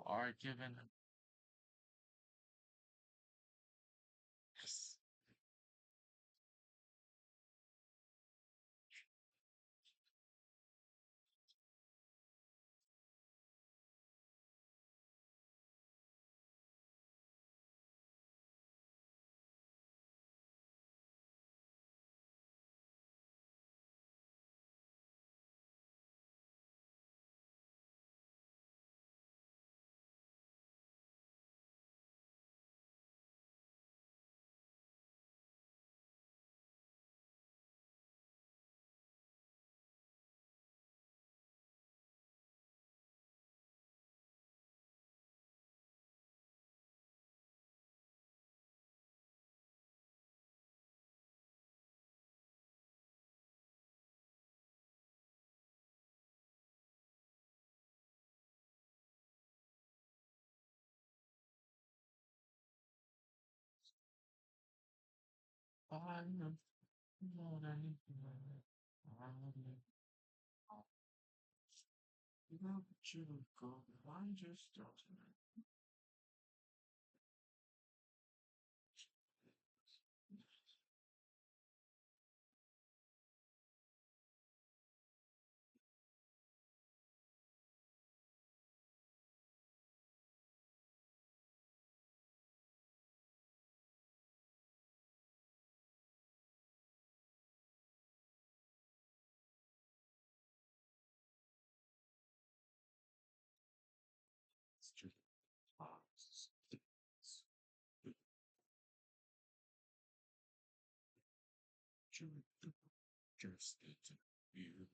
are given yes, I am not anything. Without you, God, I just don't know. It's just box. Just you.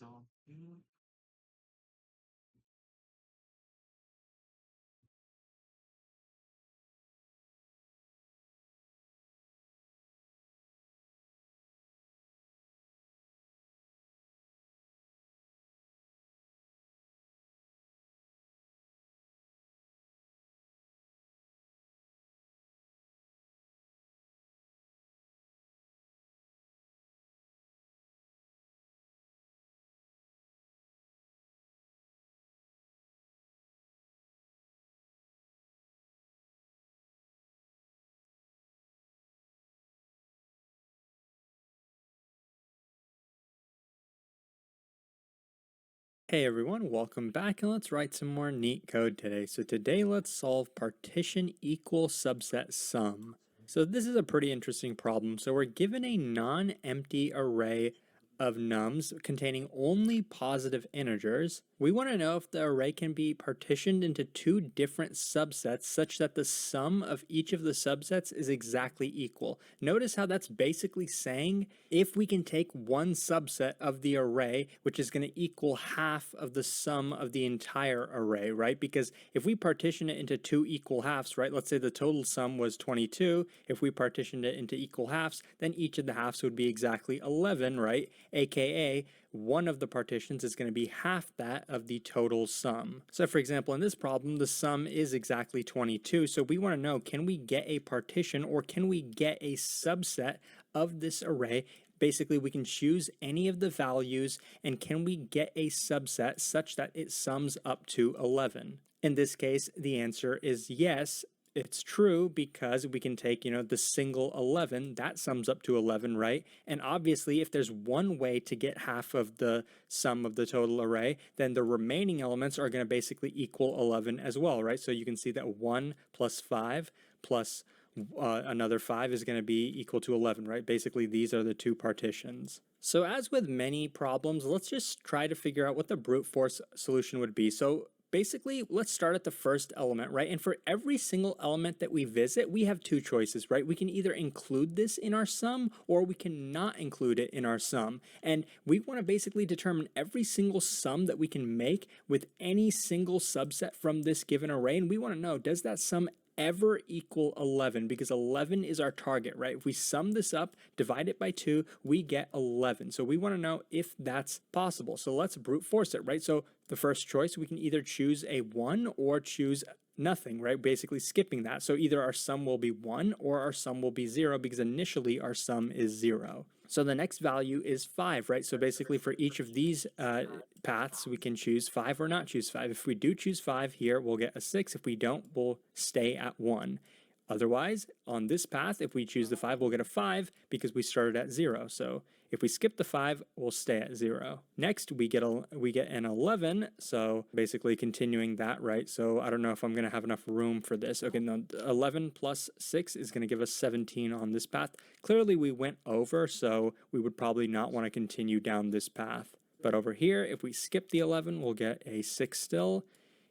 So you Hey everyone, welcome back and let's write some more neat code today. So today let's solve partition equal subset sum. So this is a pretty interesting problem. So we're given a non-empty array of nums containing only positive integers. We want to know if the array can be partitioned into two different subsets such that the sum of each of the subsets is exactly equal. Notice how that's basically saying if we can take one subset of the array, which is going to equal half of the sum of the entire array, right? Because if we partition it into two equal halves, right? Let's say the total sum was 22. If we partitioned it into equal halves, then each of the halves would be exactly 11, right? AKA, one of the partitions is going to be half that of the total sum. So for example, in this problem, the sum is exactly 22. So we want to know, can we get a partition or can we get a subset of this array? Basically, we can choose any of the values and can we get a subset such that it sums up to 11? In this case, the answer is yes. It's true because we can take, the single 11, that sums up to 11, right? And obviously, if there's one way to get half of the sum of the total array, then the remaining elements are going to basically equal 11 as well, right? So you can see that 1 plus 5 plus another 5 is going to be equal to 11, right? Basically, these are the two partitions. So as with many problems, let's just try to figure out what the brute force solution would be. So basically, let's start at the first element, right? And for every single element that we visit, we have two choices, right? We can either include this in our sum or we can not include it in our sum. And we want to basically determine every single sum that we can make with any single subset from this given array. And we want to know, does that sum ever equal 11? Because 11 is our target, right? If we sum this up, divide it by 2, we get 11. So we want to know if that's possible. So let's brute force it, right? So the first choice, we can either choose a 1 or choose nothing, right? Basically skipping that. So either our sum will be 1 or our sum will be 0 because initially our sum is 0. So the next value is 5, right? So basically for each of these paths, we can choose 5 or not choose 5. If we do choose 5 here, we'll get a 6. If we don't, we'll stay at 1. Otherwise, on this path, if we choose the 5, we'll get a 5 because we started at 0. So if we skip the 5, we'll stay at 0. Next, we get an 11, so basically continuing that, right? So I don't know if I'm going to have enough room for this. Okay, no, 11 plus 6 is going to give us 17 on this path. Clearly, we went over, so we would probably not want to continue down this path. But over here, if we skip the 11, we'll get a 6 still.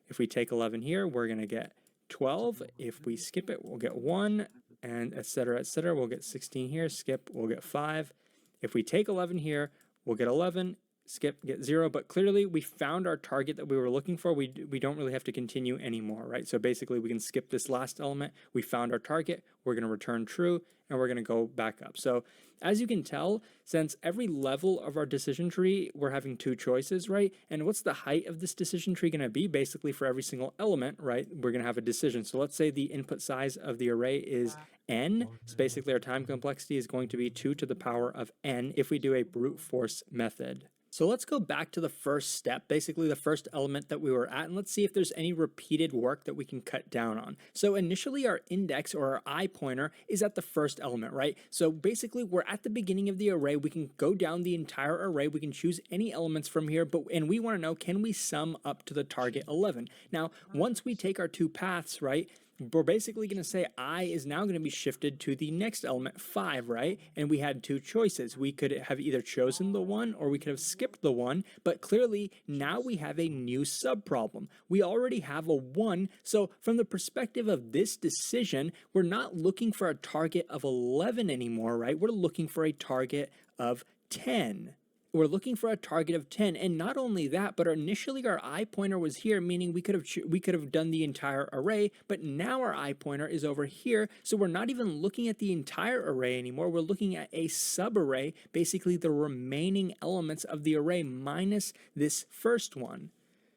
If we take 11 here, we're going to get 12. If we skip it, we'll get 1, and etc., etc. We'll get 16 here. Skip, we'll get 5. If we take 11 here, we'll get 11. Skip, get 0. But clearly, we found our target that we were looking for. We don't really have to continue anymore, right? So basically, we can skip this last element. We found our target. We're going to return true, and we're going to go back up. So as you can tell, since every level of our decision tree, we're having two choices, right? And what's the height of this decision tree going to be? Basically, for every single element, right, we're going to have a decision. So let's say the input size of the array is n. So basically, our time complexity is going to be 2 to the power of n if we do a brute force method. So let's go back to the first step, basically the first element that we were at, and let's see if there's any repeated work that we can cut down on. So initially our index or our I pointer is at the first element, right? So basically we're at the beginning of the array. We can go down the entire array. We can choose any elements from here, and we want to know, can we sum up to the target 11? Now, once we take our two paths, right, we're basically going to say I is now going to be shifted to the next element, 5, right? And we had two choices. We could have either chosen the 1 or we could have skipped the 1, but clearly now we have a new subproblem. We already have a 1, so from the perspective of this decision, we're not looking for a target of 11 anymore, right? We're looking for a target of 10. we're looking for a target of 10, and not only that, but initially our I pointer was here, meaning we could have done the entire array, but now our I pointer is over here, so we're not even looking at the entire array anymore. We're looking at a subarray, basically the remaining elements of the array minus this first one.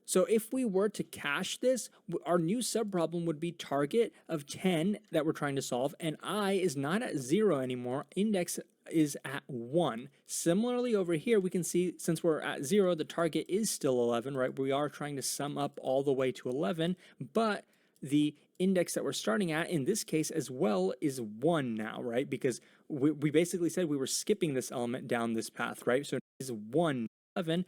So if we were to cache this, our new subproblem would be target of 10 that we're trying to solve, and I is not at 0 anymore. Index is at 1. Similarly, over here, we can see since we're at 0, the target is still 11, right? We are trying to sum up all the way to 11, but the index that we're starting at in this case as well is 1 now, right? Because we basically said we were skipping this element down this path, right? So it is 1, 11.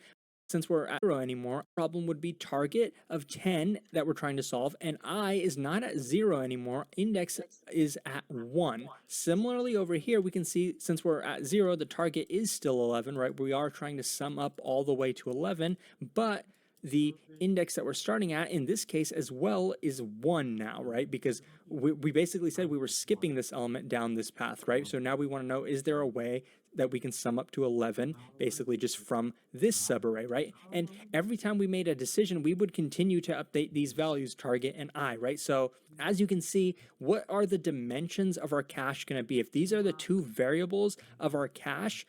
Since we're at 0 anymore, problem would be target of 10 that we're trying to solve, and I is not at 0 anymore. Index is at 1. Similarly, over here, we can see since we're at 0, the target is still 11, right? We are trying to sum up all the way to 11, but the index that we're starting at in this case as well is 1 now, right? Because we basically said we were skipping this element down this path, right? So now we want to know, is there a way that we can sum up to 11 basically just from this subarray, right? And every time we made a decision, we would continue to update these values, target and I, right? So as you can see, what are the dimensions of our cache going to be? If these are the two variables of our cache,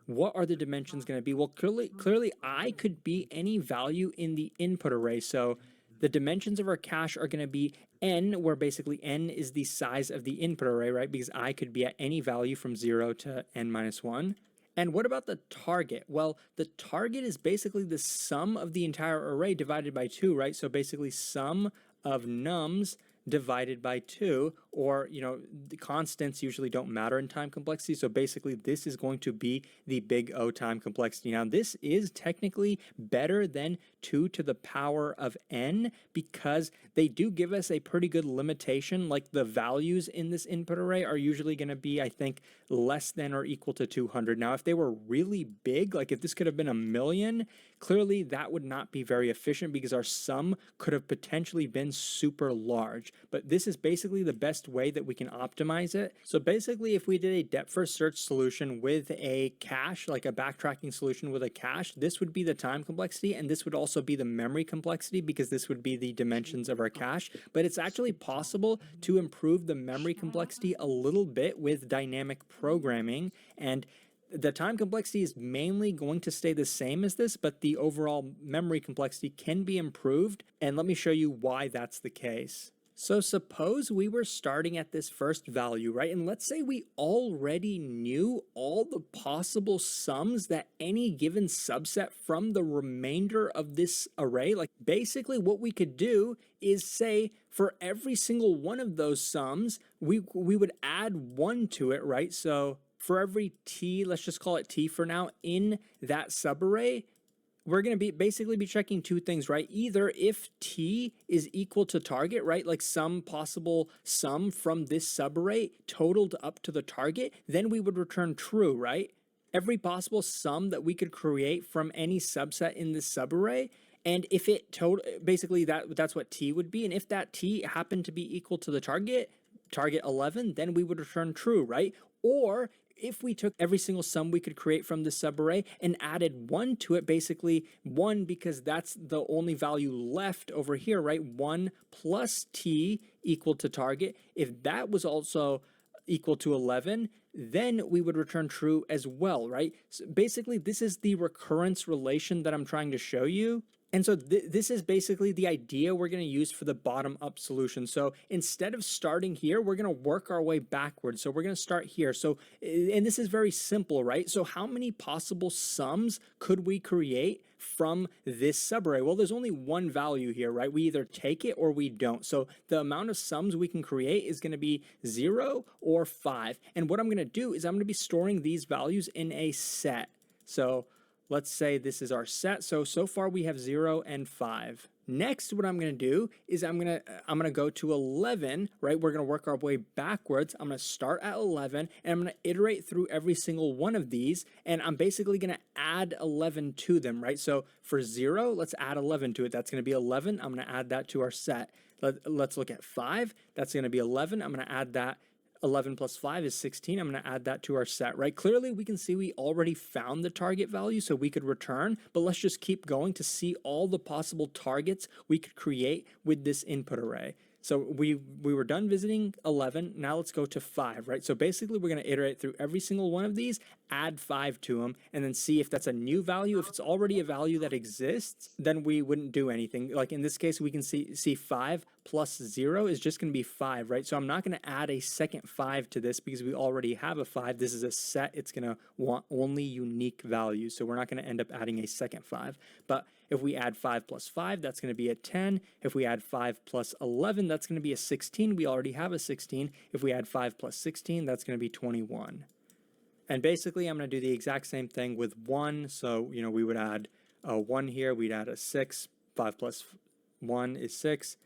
what are the dimensions going to be? Well, clearly I could be any value in the input array. So the dimensions of our cache are going to be n, where basically n is the size of the input array, right? Because I could be at any value from 0 to n minus 1. And what about the target? Well, the target is basically the sum of the entire array divided by 2, right? So basically sum of nums divided by 2, or, the constants usually don't matter in time complexity, so basically this is going to be the big O time complexity. Now, this is technically better than 2 to the power of n because they do give us a pretty good limitation, like the values in this input array are usually going to be, I think, less than or equal to 200. Now, if they were really big, like if this could have been 1,000,000, clearly that would not be very efficient because our sum could have potentially been super large. But this is basically the best way that we can optimize it. So basically, if we did a depth first search solution with a cache, like a backtracking solution with a cache, this would be the time complexity, and this would also be the memory complexity because this would be the dimensions of our cache. But it's actually possible to improve the memory complexity a little bit with dynamic programming, and the time complexity is mainly going to stay the same as this, but the overall memory complexity can be improved, and let me show you why that's the case. So suppose we were starting at this first value, right? And let's say we already knew all the possible sums that any given subset from the remainder of this array. Like basically what we could do is say for every single one of those sums, we would add 1 to it, right? So for every t, let's just call it t for now, in that subarray, we're going to basically be checking two things, right? Either if t is equal to target, right? Like some possible sum from this subarray totaled up to the target, then we would return true, right? Every possible sum that we could create from any subset in this subarray, and if it basically that's what t would be, and if that t happened to be equal to the target 11, then we would return true, right? Or if we took every single sum we could create from this subarray and added 1 to it, basically 1 because that's the only value left over here, right? 1 plus t equal to target. If that was also equal to 11, then we would return true as well, right? So basically, this is the recurrence relation that I'm trying to show you. And so this is basically the idea we're going to use for the bottom-up solution. So instead of starting here, we're going to work our way backwards. So we're going to start here. So, and this is very simple, right? So how many possible sums could we create from this subarray? Well, there's only one value here, right? We either take it or we don't. So the amount of sums we can create is going to be 0 or 5. And what I'm going to do is I'm going to be storing these values in a set. So let's say this is our set. So far we have 0 and 5. Next, what I'm going to do is I'm going to go to 11, right? We're going to work our way backwards. I'm going to start at 11 and I'm going to iterate through every single one of these, and I'm basically going to add 11 to them, right? So for 0, let's add 11 to it. That's going to be 11. I'm going to add that to our set. Let's look at 5. That's going to be 11. I'm going to add that 11 plus 5 is 16. I'm going to add that to our set, right? Clearly, we can see we already found the target value, so we could return, but let's just keep going to see all the possible targets we could create with this input array. So we were done visiting 11. Now let's go to 5, right? So basically, we're going to iterate through every single one of these, add 5 to them, and then see if that's a new value. If it's already a value that exists, then we wouldn't do anything. Like in this case, we can see 5 plus 0 is just going to be 5, right? So I'm not going to add a second 5 to this because we already have a 5. This is a set. It's going to want only unique values. So we're not going to end up adding a second 5. But if we add 5 plus 5, that's going to be a 10. If we add 5 plus 11, that's going to be a 16. We already have a 16. If we add 5 plus 16, that's going to be 21. And basically, I'm going to do the exact same thing with 1. So, we would add a 1 here. We'd add a 6. 5 plus 1 is 6.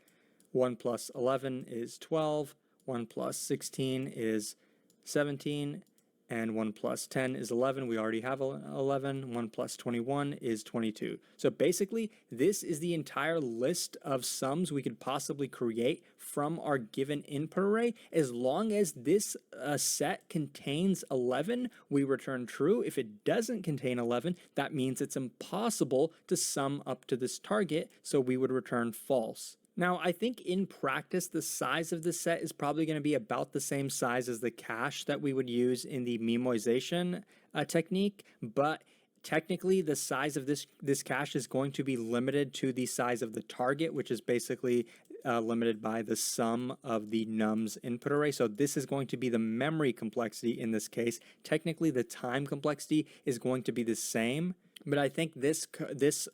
1 plus 11 is 12. 1 plus 16 is 17. And 1 plus 10 is 11. We already have 11. 1 plus 21 is 22. So basically, this is the entire list of sums we could possibly create from our given input array. As long as this set contains 11, we return true. If it doesn't contain 11, that means it's impossible to sum up to this target, so we would return false. Now, I think in practice, the size of this set is probably going to be about the same size as the cache that we would use in the memoization technique, but technically the size of this cache is going to be limited to the size of the target, which is basically limited by the sum of the nums input array. So this is going to be the memory complexity in this case. Technically, the time complexity is going to be the same. But I think this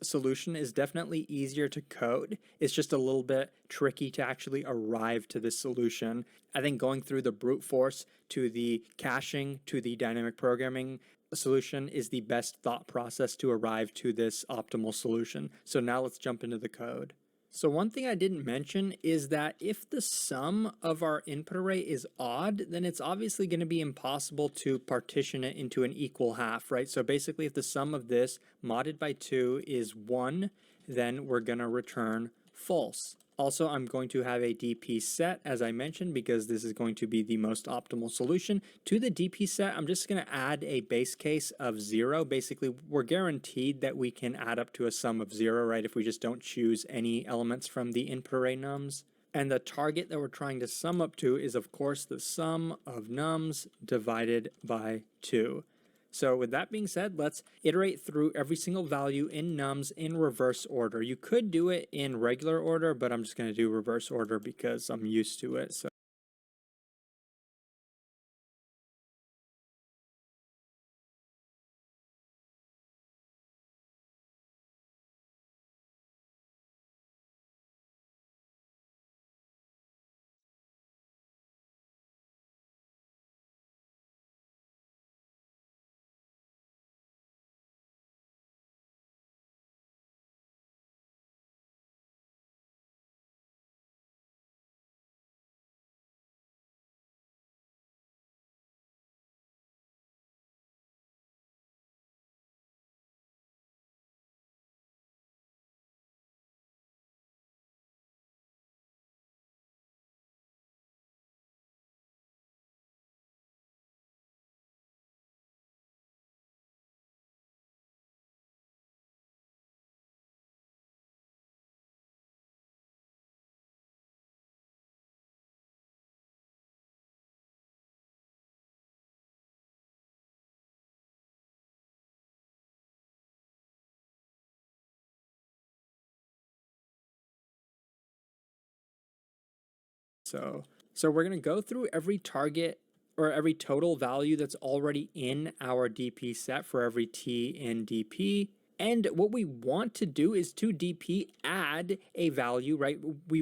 solution is definitely easier to code. It's just a little bit tricky to actually arrive to this solution. I think going through the brute force to the caching to the dynamic programming solution is the best thought process to arrive to this optimal solution. So now let's jump into the code. So one thing I didn't mention is that if the sum of our input array is odd, then it's obviously going to be impossible to partition it into an equal half, right? So basically, if the sum of this modded by 2 is 1, then we're going to return false. Also, I'm going to have a DP set, as I mentioned, because this is going to be the most optimal solution. To the DP set, I'm just going to add a base case of 0. Basically, we're guaranteed that we can add up to a sum of 0, right, if we just don't choose any elements from the input array nums. And the target that we're trying to sum up to is, of course, the sum of nums divided by 2. So with that being said, let's iterate through every single value in nums in reverse order. You could do it in regular order, but I'm just going to do reverse order because I'm used to it. So we're going to go through every target or every total value that's already in our DP set for every T in DP. And what we want to do is to DP add a value, right? We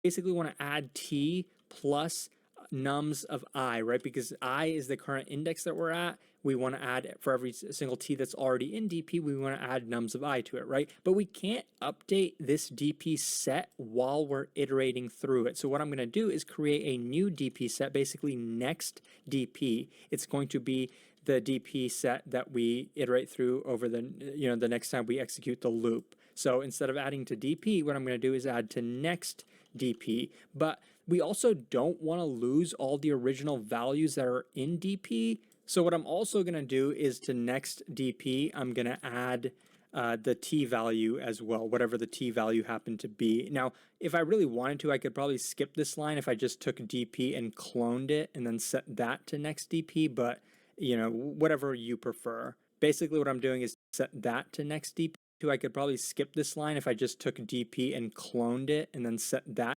basically want to add T plus nums of I, right? Because I is the current index that we're at. we want to add, for every single t that's already in dp, we want to add nums of I to it, right? But we can't update this dp set while we're iterating through it. So what I'm going to do is create a new dp set, basically next dp. It's going to be the dp set that we iterate through over the next time we execute the loop. So instead of adding to dp, what I'm going to do is add to next dp. But we also don't want to lose all the original values that are in dp. So what I'm also going to do is to next dp, I'm going to add the t value as well, whatever the t value happened to be. Now, if I really wanted to, I could probably skip this line if I just took dp and cloned it and then set that to next dp, but whatever you prefer. Basically what I'm doing is set that to next dp. I could probably skip this line if I just took dp and cloned it and then set that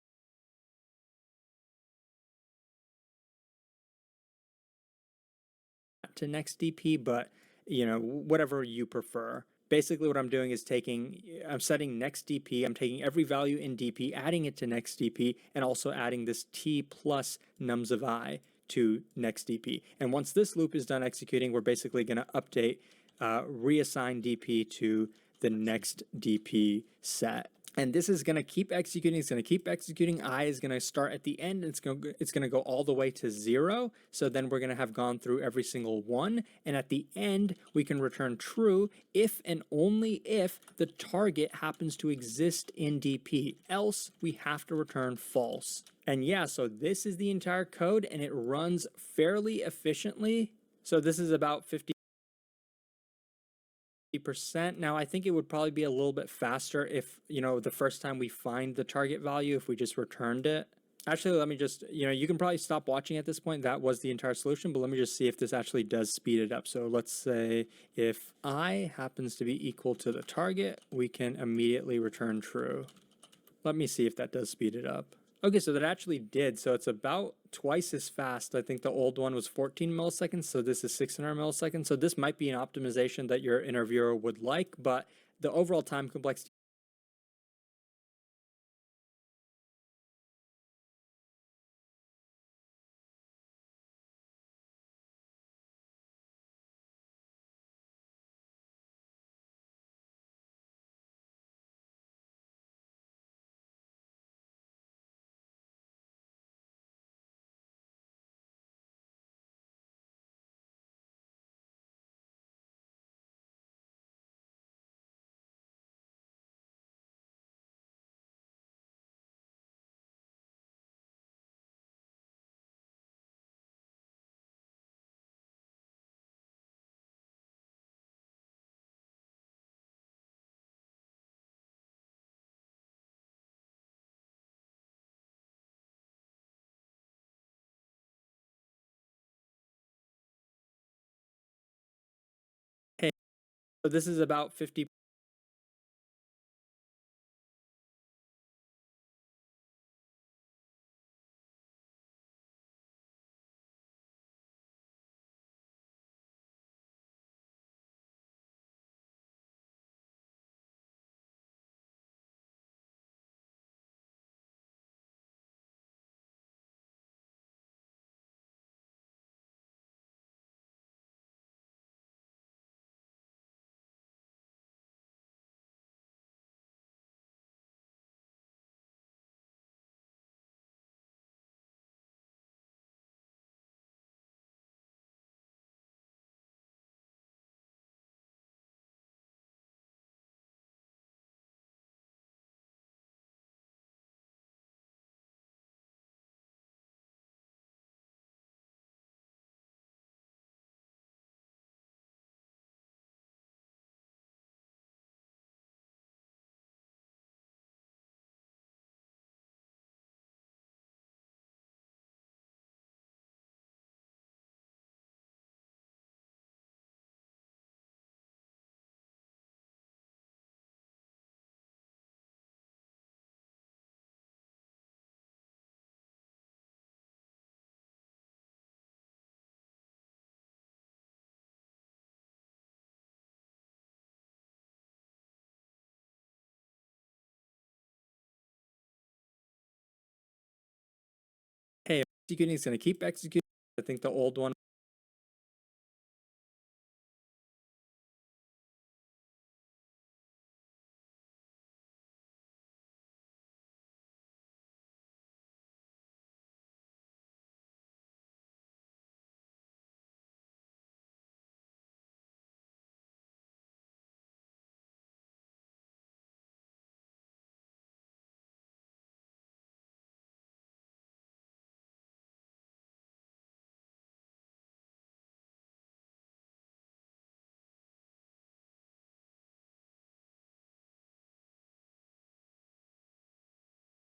to next dp, but whatever you prefer. Basically what I'm doing is I'm setting next dp, I'm taking every value in dp, adding it to next dp, and also adding this t plus nums of I to next dp. And once this loop is done executing, we're basically going to update, reassign dp to the next dp set. And this is going to keep executing. It's going to keep executing. I is going to start at the end. It's going to go all the way to 0. So then we're going to have gone through every single one. And at the end, we can return true if and only if the target happens to exist in DP. Else, we have to return false. And yeah, so this is the entire code, and it runs fairly efficiently. So this is about 50%. Now, I think it would probably be a little bit faster if, the first time we find the target value, if we just returned it. Actually, let me just, you can probably stop watching at this point. That was the entire solution, but let me just see if this actually does speed it up. So let's say if I happens to be equal to the target, we can immediately return true. Let me see if that does speed it up. Okay, so that actually did. So it's about twice as fast. I think the old one was 14 milliseconds, so this is 600 milliseconds. So this might be an optimization that your interviewer would like, but the overall time complexity So this is about 50. Hey, executing is going to keep executing. I think the old one